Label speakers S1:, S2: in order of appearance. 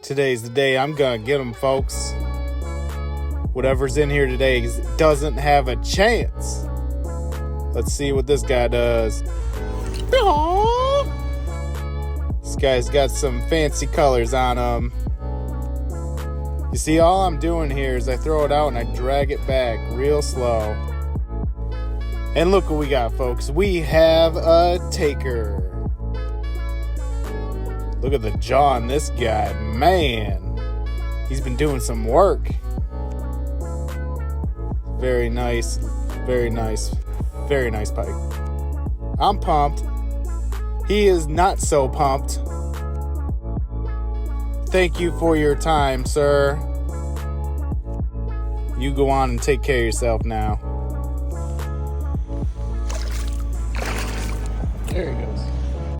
S1: Today's the day I'm gonna get them, folks. Whatever's in here today doesn't have a chance. Let's see what this guy does. This guy's got some fancy colors on him. You see, all I'm doing here is I throw it out and I drag it back real slow. And look what we got, folks. We have a taker. Look at the jaw on this guy. Man, he's been doing some work. Very nice. Very nice. Very nice pike. I'm pumped. He is not so pumped. Thank you for your time, sir. You go on and take care of yourself now. There you go.